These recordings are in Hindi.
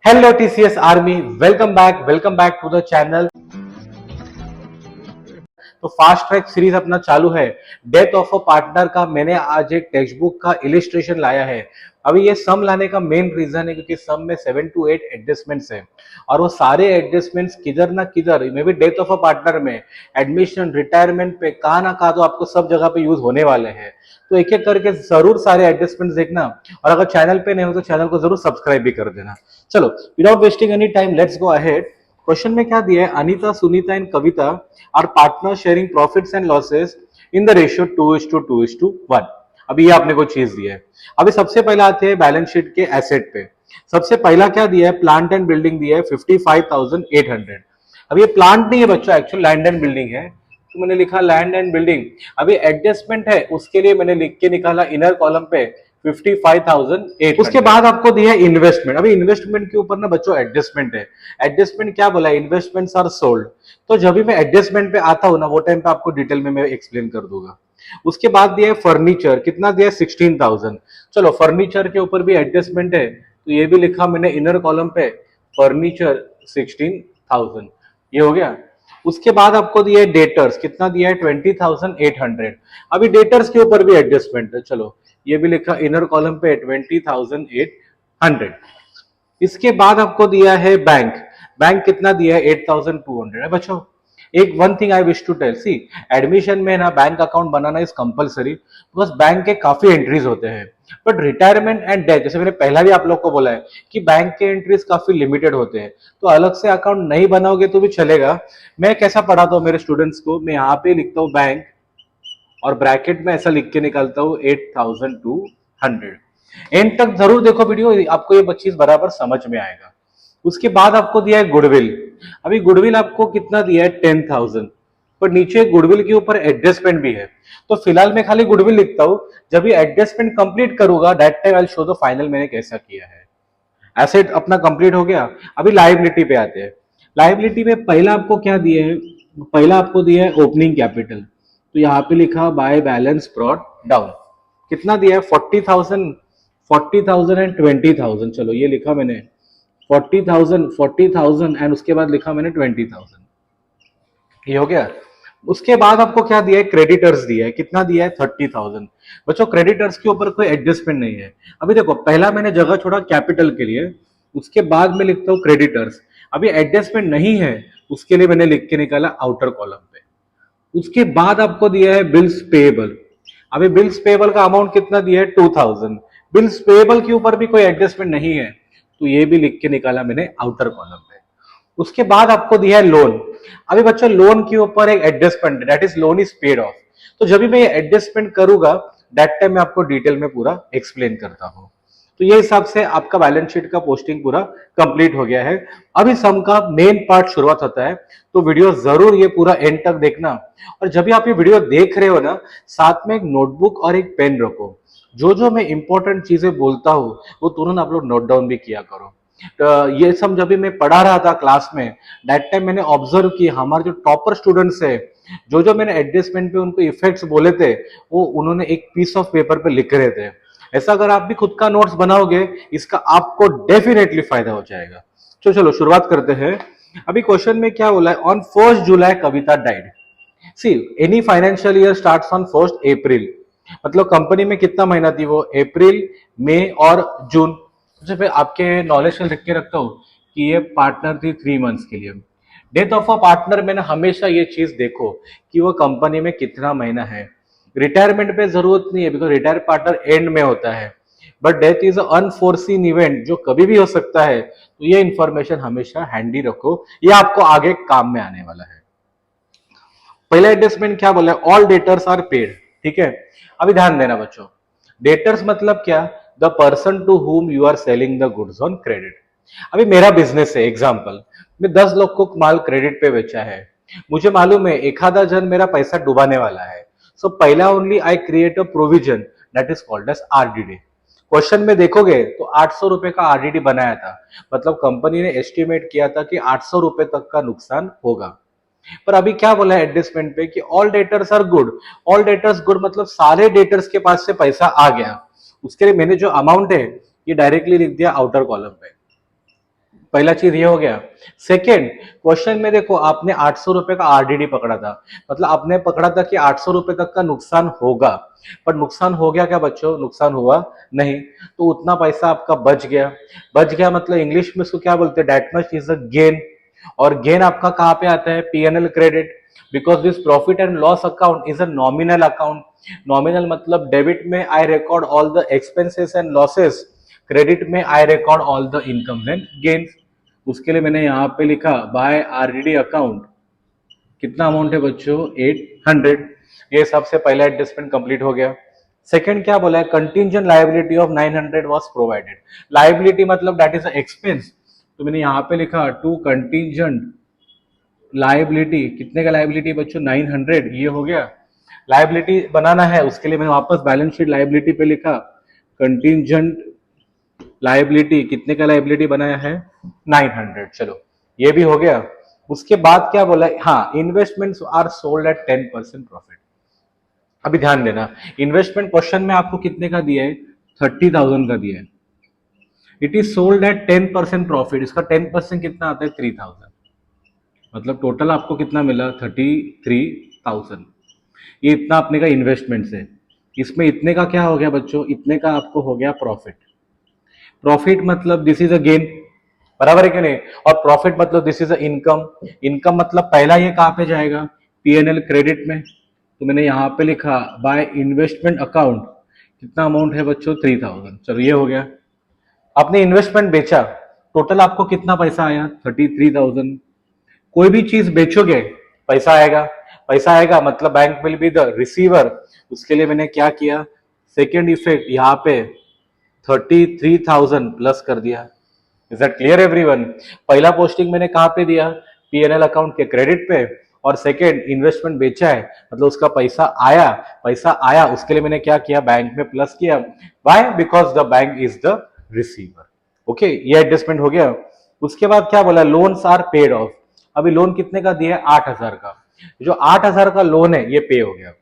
Hello TCS army, welcome back to the channel. तो फास्ट ट्रैक सीरीज अपना चालू है। डेथ ऑफ अ पार्टनर का मैंने आज एक टेक्स्ट बुक का इलिस्ट्रेशन लाया है। अभी ये सम लाने का मेन रीजन है क्योंकि सम में 7 to 8 एडजस्टमेंट्स है और वो सारे एडजस्टमेंट्स किधर ना किधर may be death of a partner में, एडमिशन, रिटायरमेंट पे कहाँ ना कहाँ तो आपको सब जगह पे यूज होने वाले हैं। तो एक एक करके जरूर सारे एडजस्टमेंट्स देखना और अगर चैनल पे नहीं हो तो चैनल को जरूर सब्सक्राइब भी कर देना। चलो without wasting any time let's go ahead. Question में क्या दिया है? Anita, Sunita and Kavita are partner sharing profits and losses in the ratio 2:2:1। अभी ये आपने कोई चीज दी है। अभी सबसे पहले आते हैं बैलेंस शीट के एसेट पे। सबसे पहला क्या दिया है? प्लांट एंड बिल्डिंग दिया है 55,800। अब ये प्लांट नहीं है बच्चा, एक्चुअल लैंड एंड बिल्डिंग है, तो मैंने लिखा लैंड एंड बिल्डिंग। अभी एडजस्टमेंट है उसके लिए मैंने लिख के निकाला इनर कॉलम पे 55,800। उसके बाद आपको दिया है इन्वेस्टमेंट। अभी इन्वेस्टमेंट के ऊपर ना बच्चों एडजस्टमेंट है। एडजस्टमेंट क्या बोला है? Investments are sold. तो जब भी मैं एडजस्टमेंट पे आता हूं ना वो टाइम पे आपको डिटेल में मैं एक्सप्लेन कर दूंगा। उसके बाद दिया है फर्नीचर, कितना दिया है? 16,000। चलो फर्नीचर के ऊपर भी एडजस्टमेंट है तो ये भी लिखा मैंने इनर कॉलम पे फर्नीचर 16,000। ये हो गया। उसके बाद आपको दिया है डेटर्स, कितना दिया है? 20,800। अभी डेटर्स के ऊपर भी एडजस्टमेंट है, चलो ये भी लिखा इनर कॉलम पे 20,800। इसके बाद आपको दिया है बैंक। बैंक कितना दिया है? 8,200 है बच्चों। एक one thing I wish to tell, see admission में ना बैंक अकाउंट बनाना इज कंपलसरी, बस बैंक के काफी एंट्रीज होते हैं। बट रिटायरमेंट एंड डेथ, जैसे मैंने पहला भी आप लोग को बोला है कि बैंक के एंट्रीज काफी लिमिटेड होते हैं, तो अलग से अकाउंट नहीं बनाओगे तो भी चलेगा। मैं कैसा पढ़ाता हूँ मेरे स्टूडेंट्स को, मैं यहाँ पे लिखता हूँ बैंक और ब्रैकेट में ऐसा लिख के निकालता हूँ 8,200। एंड तक जरूर देखो वीडियो, आपको ये चीज बराबर समझ में आएगा। उसके बाद आपको दिया है गुडविल। अभी गुडविल आपको कितना दिया है? 10,000। पर नीचे गुडविल के ऊपर एडजस्टमेंट भी है, तो फिलहाल मैं खाली गुडविल लिखता हूं। जब ये एडजस्टमेंट कंप्लीट करूंगा that time I will show the final मैंने कैसा किया है। एसेट अपना कंप्लीट हो गया। अभी लायबिलिटी पे आते हैं। लायबिलिटी में पहला आपको क्या दिया है? पहला आपको दिया है ओपनिंग कैपिटल, तो यहाँ पे लिखा बाय बैलेंस ब्रॉट डाउन। कितना दिया है? 40,000, 40,000 एंड 20,000। चलो ये लिखा मैंने 40,000, 40,000 एंड उसके बाद लिखा मैंने 20,000। ये हो गया। उसके बाद आपको क्या दिया है? क्रेडिटर्स दिया है। कितना दिया है? 30,000। बच्चों क्रेडिटर्स के ऊपर कोई एडजस्टमेंट नहीं है। अभी देखो पहला मैंने जगह छोड़ा कैपिटल के लिए, उसके बाद में लिखता हूँ क्रेडिटर्स। अभी एडजस्टमेंट नहीं है उसके लिए मैंने लिख के निकाला आउटर कॉलम पे। उसके बाद आपको दिया है बिल्स पेएबल। अभी बिल्स पेएबल का अमाउंट कितना दिया है? 2,000। बिल्स पेएबल के ऊपर भी कोई एडजस्टमेंट नहीं है तो ये भी लिख के निकाला मैंने आउटर कॉलम पे। उसके बाद आपको दिया है लोन। अभी बच्चों लोन के ऊपर एक adjustment, that is loan is paid of. तो जब भी मैं ये एडजस्टमेंट करूंगा दैट टाइम मैं आपको डिटेल में पूरा एक्सप्लेन करता हूं। तो ये हिसाब से आपका बैलेंस शीट का पोस्टिंग पूरा कंप्लीट हो गया है। अभी सम का मेन पार्ट शुरुआत होता है, तो वीडियो जरूर ये पूरा एंड तक देखना। और जब भी आप ये वीडियो देख रहे हो ना, साथ में एक नोटबुक और एक पेन रखो। जो जो मैं इंपॉर्टेंट चीजें बोलता हूँ वो तुरंत आप लोग नोट डाउन भी किया करो। तो ये सब जब भी मैं पढ़ा रहा था क्लास में दैट टाइम मैंने ऑब्जर्व किया हमारे जो टॉपर स्टूडेंट्स है, जो जो मैंने एडजस्टमेंट पे उनको इफेक्ट्स बोले थे वो उन्होंने एक पीस ऑफ पेपर पे लिख रहे थे। ऐसा अगर आप भी खुद का नोट्स बनाओगे इसका आपको डेफिनेटली फायदा हो जाएगा। तो चलो शुरुआत करते हैं। अभी क्वेश्चन में क्या बोला है? On 1 July Kavita died. See any financial year starts on 1 अप्रैल। मतलब कंपनी में कितना महीना थी वो? अप्रैल, मई और जून। तो फिर आपके नॉलेज में लिख के रखता हूँ कि ये पार्टनर थी 3 मंथ्स के लिए। डेथ ऑफ अ पार्टनर में ना हमेशा ये चीज देखो कि वो कंपनी में कितना महीना है। रिटायरमेंट पे जरूरत नहीं है बिकॉज रिटायर पार्टनर एंड में होता है, but death is unforeseen event जो कभी भी हो सकता है, तो ये इंफॉर्मेशन हमेशा हैंडी रखो, ये आपको आगे काम में आने वाला है। पहला एडजस्टमेंट क्या बोला है? All debtors are paid. ठीक है, अभी ध्यान देना बच्चों। डेटर्स मतलब क्या? The person to whom you are selling the goods on credit. अभी मेरा बिजनेस है, एग्जाम्पल मैं 10 लोग को माल क्रेडिट पे बेचा है, मुझे मालूम है एक आधा जन मेरा पैसा डुबाने वाला है। सो पहला only I create a provision that is called as RDD. Question में देखोगे तो 800 रुपए का आरडीडी बनाया था, मतलब कंपनी ने एस्टिमेट किया था कि 800 रुपए तक का नुकसान होगा। पर अभी क्या बोला है एडजस्टमेंट पे कि all debtors are good. All debtors good मतलब सारे डेटर्स के पास से पैसा आ गया। उसके लिए मैंने जो अमाउंट है ये डायरेक्टली लिख दिया आउटर कॉलम पे। पहला चीज ये हो गया। सेकेंड क्वेश्चन में देखो आपने 800 रुपए का आरडीडी पकड़ा था, मतलब आपने पकड़ा था कि 800 रुपए तक का नुकसान होगा, पर नुकसान हो गया क्या बच्चों? नुकसान हुआ नहीं, तो उतना पैसा आपका बच गया। बच गया मतलब इंग्लिश में उसको क्या बोलते हैं? That much is a gain. और गेन आपका कहाँ पे आता है? PNL credit, because this profit and loss account is a nominal account. Nominal मतलब डेबिट में I record all the expenses and losses, credit में I record all the incomes and gains. उसके लिए मैंने यहाँ पे लिखा बाय आरडीडी अकाउंट, कितना अमाउंट है बच्चों? 800। ये सबसे पहला एडजस्टमेंट कंप्लीट हो गया। सेकंड क्या बोला है? Contingent liability of 900 was provided. Liability मतलब दैट इज एक्सपेंस, तो मैंने यहाँ पे लिखा टू कंटिंजेंट लायबिलिटी। कितने का लायबिलिटी बच्चों? 900। ये हो गया। लायबिलिटी बनाना है, उसके लिए मैंने वापस बैलेंस शीट लायबिलिटी पे लिखा कंटिंजेंट लायबिलिटी। कितने का लायबिलिटी बनाया है? 900। चलो ये भी हो गया। उसके बाद क्या बोला? हाँ, investments are sold at 10% profit. अभी ध्यान देना, इन्वेस्टमेंट क्वेश्चन में आपको कितने का दिया है? 30,000 का दिया है। It is sold at 10% profit. इसका 10% कितना आता है? 3,000। मतलब टोटल आपको कितना मिला? 33,000। ये इतना अपने का इन्वेस्टमेंट है। इसमें इतने का क्या हो गया बच्चों? इतने का आपको हो गया प्रॉफिट। प्रॉफिट मतलब दिस इज अ गेन, बराबर है कि नहीं? और प्रॉफिट मतलब this is a income. Income मतलब पहला ये कहां पे जाएगा? पीएनएल क्रेडिट में। तो मैंने यहां पे लिखा बाय इन्वेस्टमेंट अकाउंट। कितना अमाउंट है बच्चों? 3,000। चलो ये हो गया। आपने इन्वेस्टमेंट बेचा, टोटल आपको कितना पैसा आया? 33,000। कोई भी चीज बेचोगे पैसा आएगा। पैसा आएगा मतलब bank will be the receiver. उसके लिए मैंने क्या किया? सेकेंड इफेक्ट यहाँ पे 33,000 प्लस कर दिया। Is that clear everyone? पहला पोस्टिंग मैंने कहां पे दिया? पीएनएल अकाउंट के क्रेडिट पे। और सेकेंड इन्वेस्टमेंट बेचा है, मतलब उसका पैसा आया। पैसा आया उसके लिए मैंने क्या किया? बैंक में प्लस किया। Why? Because the bank is the receiver. Okay, ये एडजस्टमेंट हो गया। उसके बाद क्या बोला? Loans are paid off. अभी लोन कितने का दिया है? 8,000 का। जो 8,000 का लोन है ये पे हो गया।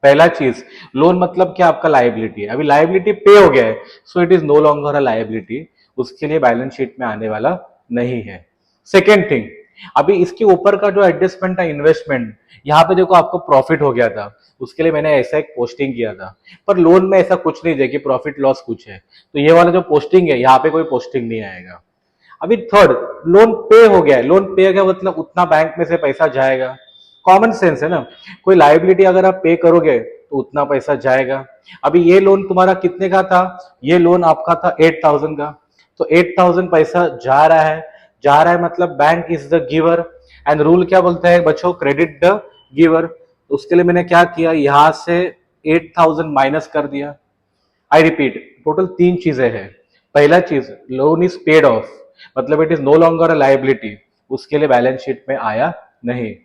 पहला चीज, लोन मतलब क्या? आपका लायबिलिटी है। अभी लायबिलिटी पे हो गया है, so it is no longer a liability. उसके लिए बैलेंस शीट में आने वाला नहीं है। सेकेंड थिंग, अभी इसके ऊपर का जो एडजस्टमेंट है इन्वेस्टमेंट, यहाँ पे देखो आपको प्रॉफिट हो गया था, उसके लिए मैंने ऐसा एक पोस्टिंग किया था। पर लोन में ऐसा कुछ नहीं है कि प्रॉफिट लॉस कुछ है, तो ये वाला जो पोस्टिंग है यहाँ पे कोई पोस्टिंग नहीं आएगा। अभी थर्ड, लोन पे हो गया है। लोन पे हो गया मतलब उतना बैंक में से पैसा जाएगा। कॉमन सेंस है ना, कोई लायबिलिटी अगर आप पे करोगे तो उतना पैसा जाएगा। अभी ये लोन तुम्हारा कितने का था? ये लोन आपका था 8,000 का, तो 8,000 पैसा जा रहा है। जा रहा है मतलब bank is the giver, and rule क्या बोलता है बच्चों? Credit the giver. उसके लिए मैंने क्या किया? यहां से 8,000 माइनस कर दिया। आई रिपीट, टोटल तीन चीजें हैं। पहला चीज, लोन इज पेड ऑफ, मतलब it is no longer a liability, उसके लिए बैलेंस शीट में आया नहीं।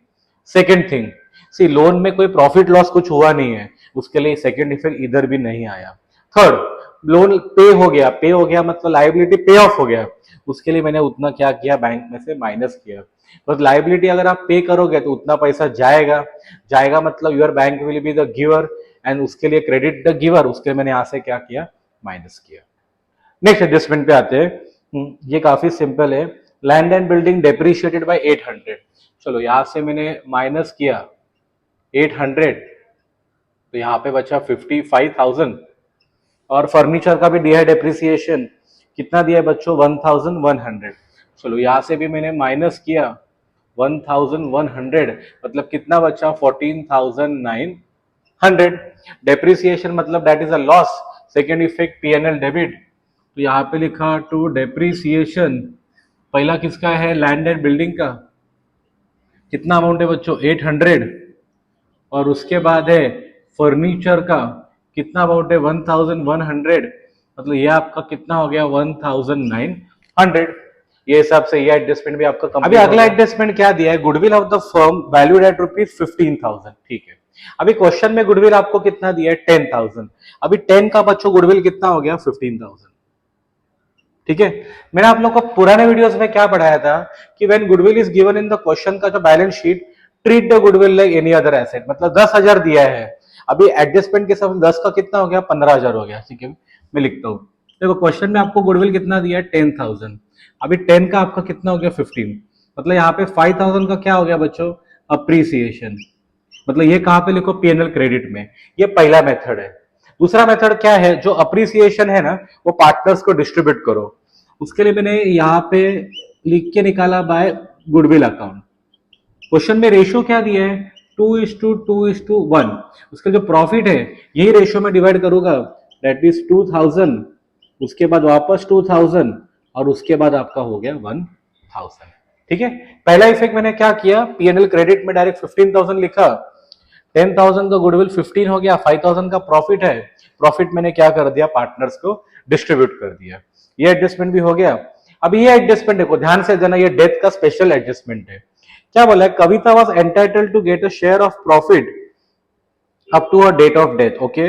सेकेंड थिंग, सी लोन में कोई प्रॉफिट लॉस कुछ हुआ नहीं है, उसके लिए सेकेंड इफेक्ट इधर भी नहीं आया। थर्ड, लोन पे हो गया। पे हो गया मतलब लायबिलिटी पे ऑफ हो गया, उसके लिए मैंने उतना क्या किया? बैंक में से माइनस किया। बस लायबिलिटी अगर आप पे करोगे तो उतना पैसा जाएगा। जाएगा मतलब your bank will be the giver, and उसके लिए क्रेडिट द गिवर, उसके लिए मैंने यहां से क्या किया? माइनस किया। नेक्स्ट एडजस्टमेंट पे आते हैं। ये काफी सिंपल है। Land and building depreciated by 800। चलो यहां से मैंने माइनस किया 800, तो यहाँ पे बचा 55,000। और फर्नीचर का भी दिया है डेप्रिसिएशन, कितना दिया है बच्चों? 1,100। चलो यहाँ से भी मैंने माइनस किया 1,100, मतलब कितना बचा? 14,900। डेप्रिसिएशन मतलब that is a loss. Second effect PNL debit, तो यहाँ पे लिखा टू डेप्रिसिएशन। पहला किसका है? लैंड एंड बिल्डिंग का। कितना अमाउंट है बच्चों? 800। और उसके बाद है फर्नीचर का, कितना अमाउंट है? 1,100। मतलब ये आपका कितना हो गया? 1,900। ये हिसाब से ये एडजस्टमेंट भी आपका कंप्लीट। अभी अगला एडजस्टमेंट क्या दिया है? Goodwill of the firm valued at ₹15,000। ठीक है, अभी क्वेश्चन में गुडविल आपको कितना दिया है? 10,000। अभी 10 का बच्चों गुडविल कितना हो गया? 15,000। ठीक है, मैंने आप लोग को पुराने वीडियोस में क्या पढ़ाया था कि when goodwill is given in the question का जो balance sheet, treat the goodwill like any other asset. मतलब 10,000 दिया है, अभी एडजस्टमेंट के साथ 10 का कितना हो गया? 15,000 हो गया। ठीक है, मैं लिखता हूं देखो क्वेश्चन में आपको गुडविल कितना दिया है 10,000। अभी 10 का आपका कितना हो गया 15, मतलब यहाँ पे 5,000 का क्या हो गया बच्चों, अप्रिसिएशन। मतलब ये कहाँ पे लिखो, पीएनएल क्रेडिट में। ये पहला मेथड है। दूसरा मेथड क्या है, जो अप्रिसिएशन है ना वो पार्टनर्स को डिस्ट्रीब्यूट करो। उसके लिए मैंने यहाँ पे लिख के निकाला बाय गुडविल अकाउंट। क्वेश्चन में रेशियो क्या दिया है, 2:2:1। उसका जो प्रॉफिट है यही रेशियो में डिवाइड करूंगा, दैट इज 2,000, उसके बाद वापस 2,000 और उसके बाद आपका हो गया 1,000। ठीक है, पहला इफेक्ट मैंने क्या किया, पीएनएल क्रेडिट में डायरेक्ट 15,000 लिखा, 10,000 का गुडविल 15 हो गया, 5,000 का प्रॉफिट है, प्रॉफिट मैंने क्या कर दिया, पार्टनर्स को डिस्ट्रीब्यूट कर दिया। ये एडजस्टमेंट भी हो गया। अब ये एडजस्टमेंट देखो ध्यान से देना, ये डेथ का स्पेशल एडजस्टमेंट है। क्या बोला है, Kavita was entitled to get a share of profit up to a date of death, okay.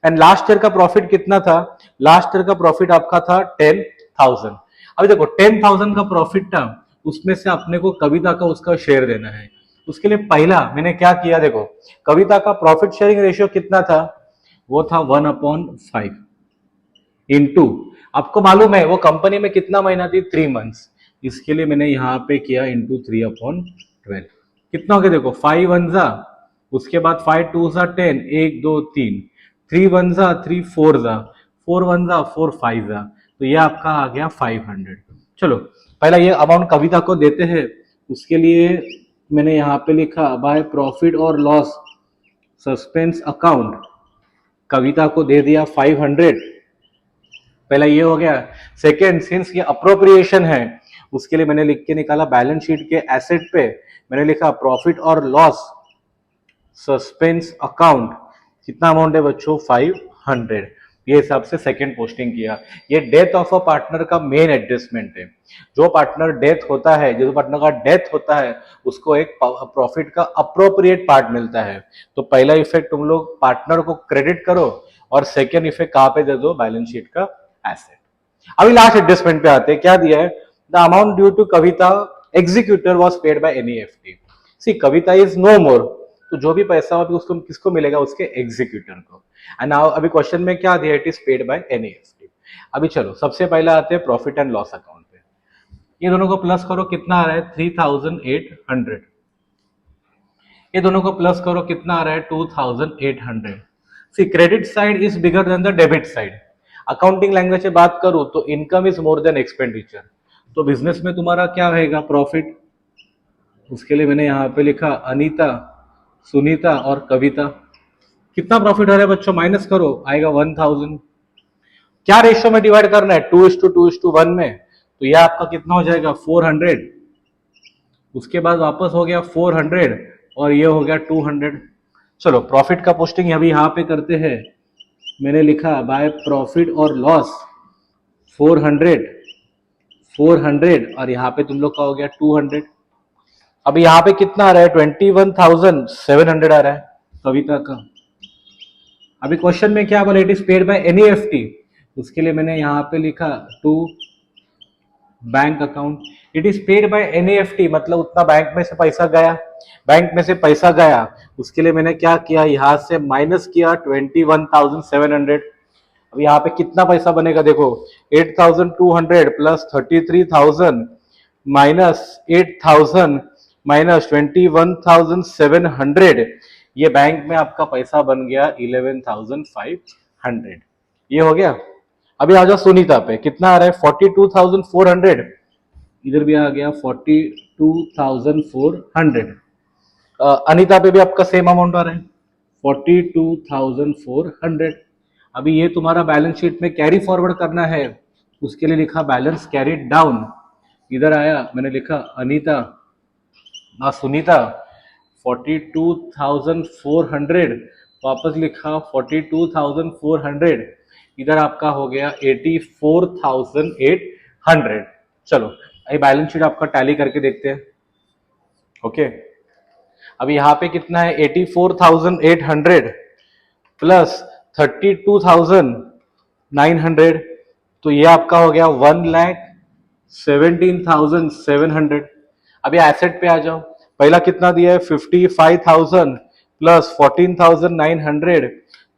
And last year का प्रॉफिट कितना था, लास्ट ईयर का प्रॉफिट आपका था 10,000। अभी देखो 10,000 का प्रॉफिट था, उसमें से अपने को कविता का उसका शेयर देना है। उसके लिए पहला मैंने क्या किया, देखो कविता का प्रॉफिट शेयरिंग रेशियो कितना था, वो था 1/5 इंटू, आपको मालूम है वो कंपनी में कितना महीना थी, 3 मंथ्स। इसके लिए मैंने यहाँ पे किया इंटू 3/12। कितना हो गया देखो, 5 1 जा, उसके बाद 5 2 जा 10, 1 2 3, 3 1 जा 3 4 जा, 4 1 जा 4 5 जा, तो ये आपका आ गया 500। चलो पहला ये अमाउंट कविता को देते हैं, उसके लिए मैंने यहाँ पे लिखा बाय प्रॉफिट और लॉस सस्पेंस अकाउंट, कविता को दे दिया 500। पहला ये हो गया। सेकेंड, सिंस ये अप्रोप्रिएशन है, उसके लिए मैंने लिख के निकाला बैलेंस शीट के एसेट पे मैंने लिखा प्रॉफिट और लॉस सस्पेंस अकाउंट, कितना अमाउंट है बच्चों, 500। ये हिसाब से सेकेंड पोस्टिंग किया। ये डेथ ऑफ अ पार्टनर का मेन एडजस्टमेंट है। जो पार्टनर डेथ होता है, जो पार्टनर का डेथ होता है, उसको एक प्रॉफिट का अप्रोप्रिएट पार्ट मिलता है। तो पहला इफेक्ट तुम लोग पार्टनर को क्रेडिट करो और सेकेंड इफेक्ट कहां पे दे दो, बैलेंस शीट का एसेट। अभी लास्ट एडजस्टमेंट पे आते हैं, क्या दिया है, the amount due to Kavita executor was paid by NEFT. See Kavita is no more, तो जो भी पैसा होगा उसको किसको मिलेगा, उसके एग्जीक्यूटर को। एंड नाउ अभी क्वेश्चन में क्या दिया, it is paid by NEFT. अभी चलो सबसे पहले आते हैं प्रॉफिट एंड लॉस अकाउंट पे। ये दोनों को प्लस करो, कितना आ रहा है 3,800। ये दोनों को प्लस करो, कितना आ रहा है 2,800। See credit side is bigger than the debit side. Accounting language से बात करूं तो income is more than expenditure. तो बिजनेस में तुम्हारा क्या रहेगा, प्रॉफिट। उसके लिए मैंने यहाँ पे लिखा अनीता, सुनीता और कविता। कितना प्रॉफिट हो रहा है बच्चों, माइनस करो, आएगा 1,000। क्या रेशियो में डिवाइड करना है, 2:2:1 में, तो यह आपका कितना हो जाएगा 400। उसके बाद वापस हो गया 400 और ये हो गया 200। चलो प्रॉफिट का पोस्टिंग अभी यहाँ पे करते हैं। मैंने लिखा बाय प्रॉफिट और लॉस 400 400 और यहाँ पे तुम लोग का हो गया 200। अभी यहाँ पे कितना आ रहा है, 21,700 आ रहा है कविता का। अभी क्वेश्चन में क्या बोला, it is paid by NEFT. उसके लिए मैंने यहाँ पे लिखा to bank account. It is paid by NEFT मतलब उतना बैंक में से पैसा गया, बैंक में से पैसा गया, उसके लिए मैंने क्या किया, यहां से माइनस किया 21,700। अब यहाँ पे कितना पैसा बनेगा देखो, 8,200 प्लस 33,000 माइनस 8,000 माइनस 21,700, ये बैंक में आपका पैसा बन गया 11,500। ये हो गया। अभी आ जाओ सुनीता पे, कितना आ रहा है 42,400, इधर भी आ गया 42,400। अनीता पे भी आपका सेम अमाउंट आ रहा है 42,400। अभी ये तुम्हारा बैलेंस शीट में कैरी फॉरवर्ड करना है, उसके लिए लिखा बैलेंस कैरीड डाउन। इधर आया मैंने लिखा अनीता ना सुनीता 42,400, वापस लिखा 42,400, इधर आपका हो गया 84,800। चलो ये बैलेंस शीट आपका टैली करके देखते हैं। ओके अभी यहाँ पे कितना है 84,800 प्लस 32,900, तो ये आपका हो गया 1,17,700। अभी एसेट पे आ जाओ, पहला कितना दिया है 55,000 प्लस 14,900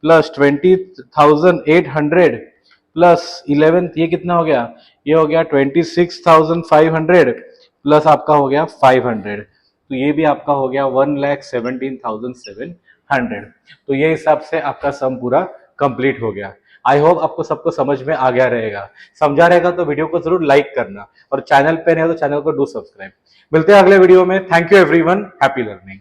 प्लस 20,800, प्लस 11th ये कितना हो गया, ये हो गया 26,500 प्लस आपका हो गया 500, तो ये भी आपका हो गया 1,17,700। तो ये हिसाब से आपका सम पूरा कंप्लीट हो गया। आई होप आपको सबको समझ में आ गया रहेगा। समझा रहेगा तो वीडियो को जरूर लाइक करना, और चैनल पे नहीं हो तो चैनल को डू सब्सक्राइब। मिलते हैं अगले वीडियो में। Thank you everyone, happy learning.